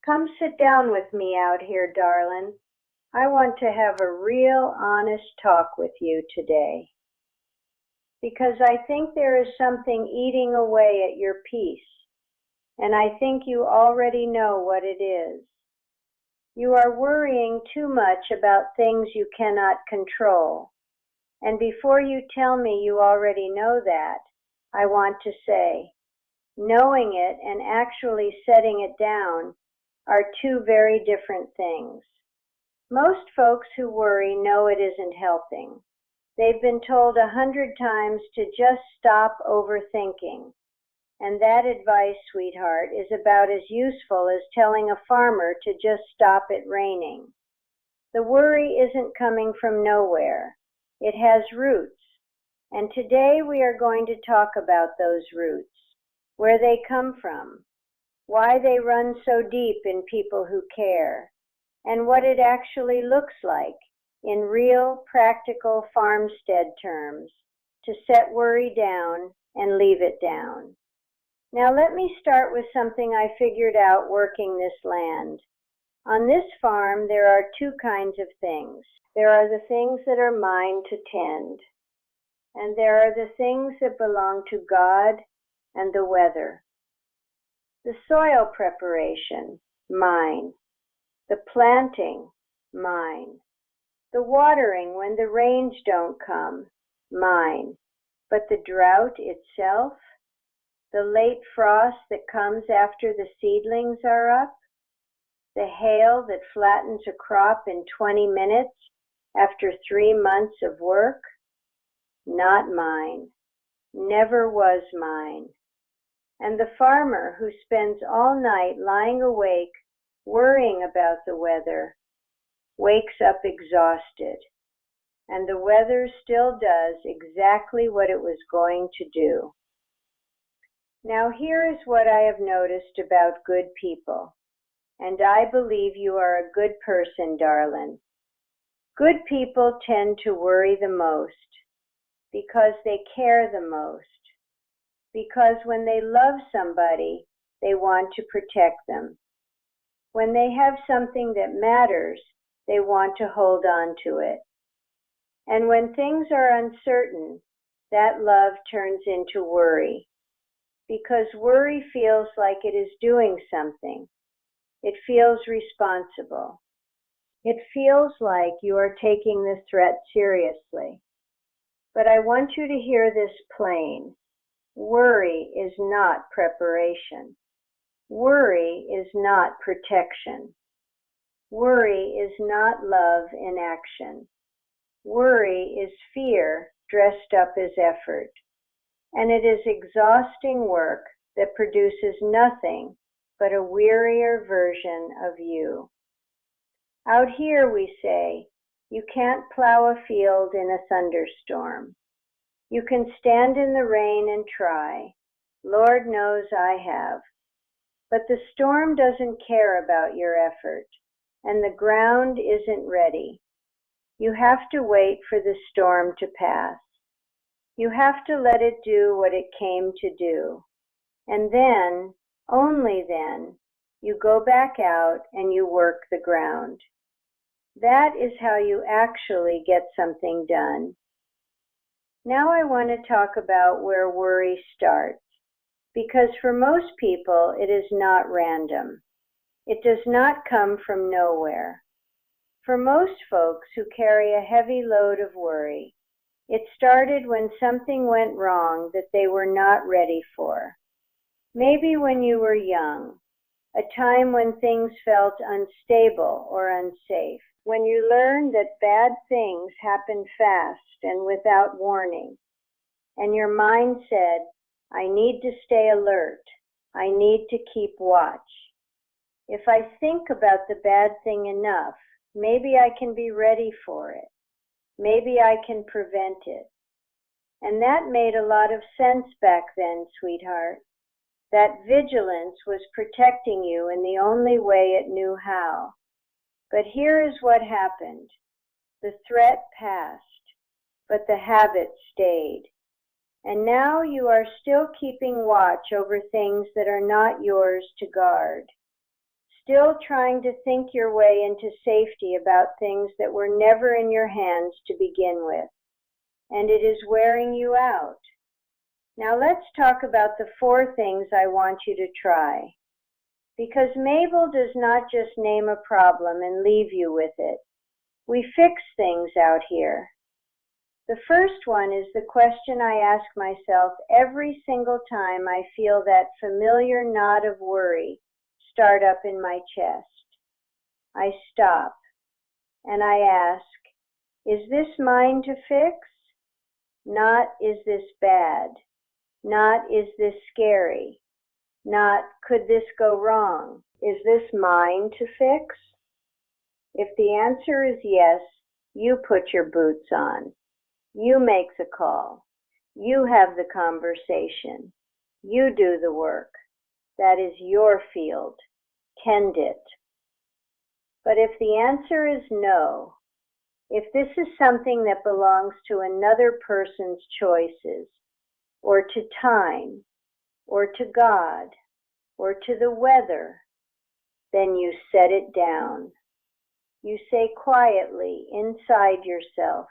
Come sit down with me out here, darlin. I want to have a real honest talk with you today. Because I think there is something eating away at your peace, and I think you already know what it is. You are worrying too much about things you cannot control. And before you tell me you already know that, I want to say, knowing it and actually setting it down are two very different things. Most folks who worry know it isn't helping. They've been told 100 times to just stop overthinking. And that advice, sweetheart, is about as useful as telling a farmer to just stop it raining. The worry isn't coming from nowhere. It has roots. And today we are going to talk about those roots, where they come from, why they run so deep in people who care, and what it actually looks like in real, practical farmstead terms to set worry down and leave it down. Now let me start with something I figured out working this land. On this farm, there are two kinds of things. There are the things that are mine to tend, and there are the things that belong to God and the weather. The soil preparation, mine. The planting, mine. The watering when the rains don't come, mine. But the drought itself, the late frost that comes after the seedlings are up, the hail that flattens a crop in 20 minutes after 3 months of work, not mine, never was mine. And the farmer who spends all night lying awake worrying about the weather wakes up exhausted, and the weather still does exactly what it was going to do. Now here is what I have noticed about good people, and I believe you are a good person, darlin. Good people tend to worry the most because they care the most, because when they love somebody, they want to protect them. When they have something that matters, they want to hold on to it. And when things are uncertain, that love turns into worry, because worry feels like it is doing something. It feels responsible. It feels like you are taking the threat seriously. But I want you to hear this plain. Worry is not preparation. Worry is not protection. Worry is not love in action. Worry is fear dressed up as effort. And it is exhausting work that produces nothing but a wearier version of you. Out here we say, you can't plow a field in a thunderstorm. You can stand in the rain and try. Lord knows I have. But the storm doesn't care about your effort, and the ground isn't ready. You have to wait for the storm to pass. You have to let it do what it came to do. And then, only then, you go back out and you work the ground. That is how you actually get something done. Now I want to talk about where worry starts, because for most people it is not random. It does not come from nowhere. For most folks who carry a heavy load of worry, it started when something went wrong that they were not ready for. Maybe when you were young, a time when things felt unstable or unsafe, when you learned that bad things happen fast and without warning, and your mind said, I need to stay alert, I need to keep watch. If I think about the bad thing enough, maybe I can be ready for it. Maybe I can prevent it. And that made a lot of sense back then, sweetheart. That vigilance was protecting you in the only way it knew how. But here is what happened. The threat passed, but the habit stayed. And now you are still keeping watch over things that are not yours to guard. still trying to think your way into safety about things that were never in your hands to begin with, and it is wearing you out. Now let's talk about the 4 things I want you to try. Because Mabel does not just name a problem and leave you with it. We fix things out here. The first one is the question I ask myself every single time I feel that familiar knot of worry start up in my chest. I stop and I ask, is this mine to fix? Not, is this bad? Not, is this scary? Not, could this go wrong? Is this mine to fix? If the answer is yes, you put your boots on. You make the call. You have the conversation. You do the work. That is your field. Tend it. But if the answer is no, if this is something that belongs to another person's choices, or to time, or to God, or to the weather, then you set it down. You say quietly inside yourself,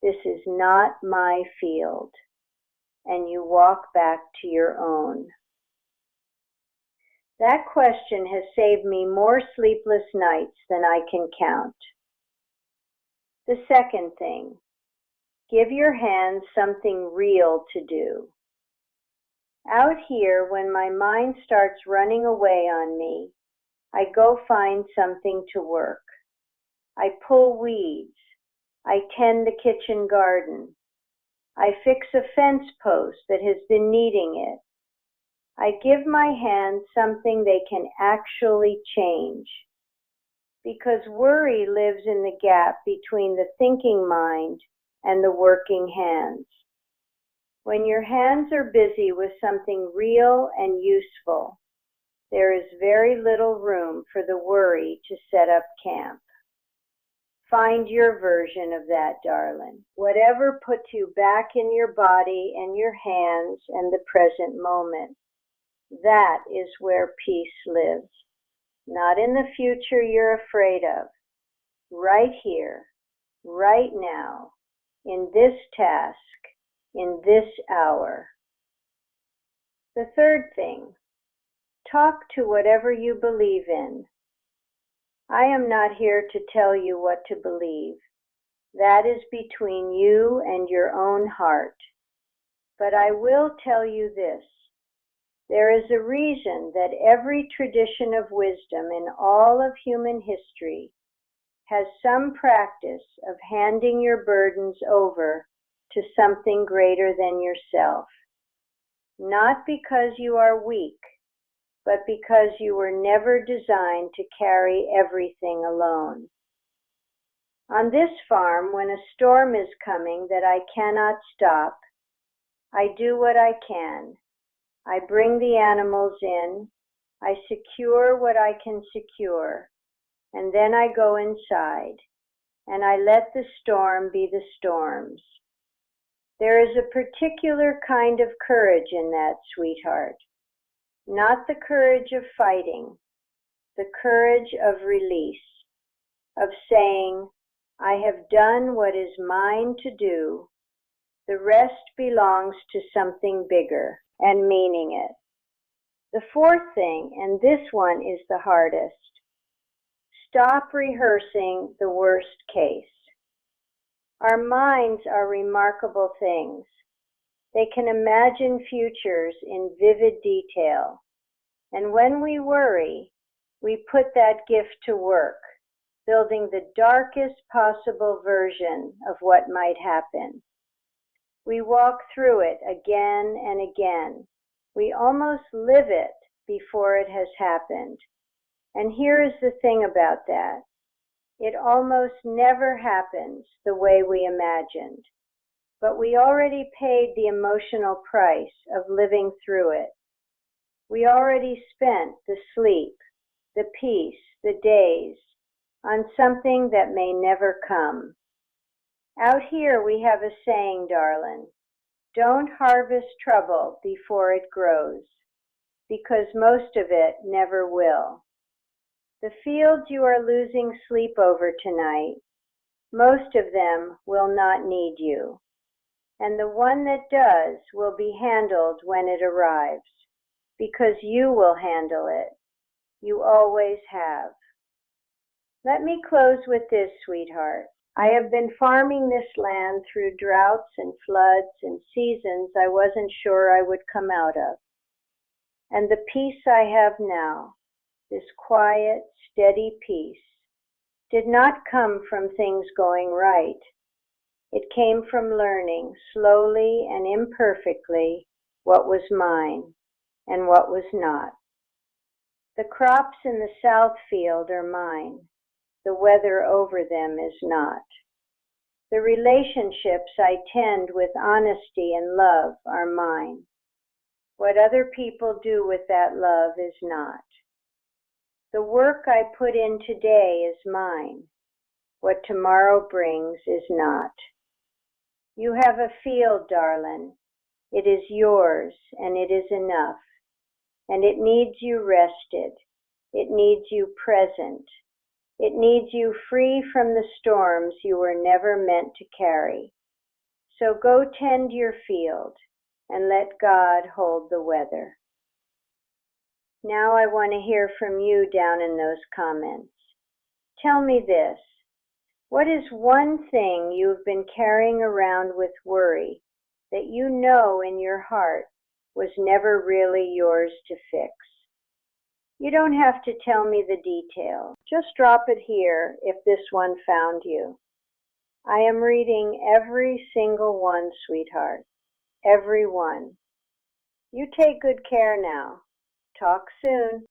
this is not my field, and you walk back to your own. That question has saved me more sleepless nights than I can count. The second thing, give your hands something real to do. Out here, when my mind starts running away on me, I go find something to work. I pull weeds. I tend the kitchen garden. I fix a fence post that has been needing it. I give my hands something they can actually change. Because worry lives in the gap between the thinking mind and the working hands. When your hands are busy with something real and useful, there is very little room for the worry to set up camp. Find your version of that, darling. Whatever puts you back in your body and your hands and the present moment. That is where peace lives. Not in the future you're afraid of. Right here, right now, in this task, in this hour. The third thing, talk to whatever you believe in. I am not here to tell you what to believe. That is between you and your own heart. But I will tell you this. There is a reason that every tradition of wisdom in all of human history has some practice of handing your burdens over to something greater than yourself. Not because you are weak, but because you were never designed to carry everything alone. On this farm, when a storm is coming that I cannot stop, I do what I can. I bring the animals in, I secure what I can secure, and then I go inside, and I let the storm be the storm's. There is a particular kind of courage in that, sweetheart. Not the courage of fighting, the courage of release, of saying, I have done what is mine to do, the rest belongs to something bigger, and meaning it. The fourth thing, and this one is the hardest, stop rehearsing the worst case. Our minds are remarkable things. They can imagine futures in vivid detail. And when we worry, we put that gift to work, building the darkest possible version of what might happen. We walk through it again and again. We almost live it before it has happened. And here is the thing about that. It almost never happens the way we imagined. But we already paid the emotional price of living through it. We already spent the sleep, the peace, the days on something that may never come. Out here we have a saying, darling, don't harvest trouble before it grows, because most of it never will. The fields you are losing sleep over tonight, most of them will not need you, and the one that does will be handled when it arrives, because you will handle it. You always have. Let me close with this, sweetheart. I have been farming this land through droughts and floods and seasons I wasn't sure I would come out of. And the peace I have now, this quiet, steady peace, did not come from things going right. It came from learning, slowly and imperfectly, what was mine and what was not. The crops in the south field are mine. The weather over them is not. The relationships I tend with honesty and love are mine. What other people do with that love is not. The work I put in today is mine. What tomorrow brings is not. You have a field, darlin. It is yours, and it is enough. And it needs you rested. It needs you present. It needs you free from the storms you were never meant to carry. So go tend your field and let God hold the weather. Now I want to hear from you down in those comments. Tell me this. What is one thing you've been carrying around with worry that you know in your heart was never really yours to fix? You don't have to tell me the detail. Just drop it here if this one found you. I am reading every single one, sweetheart. Every one. You take good care now. Talk soon.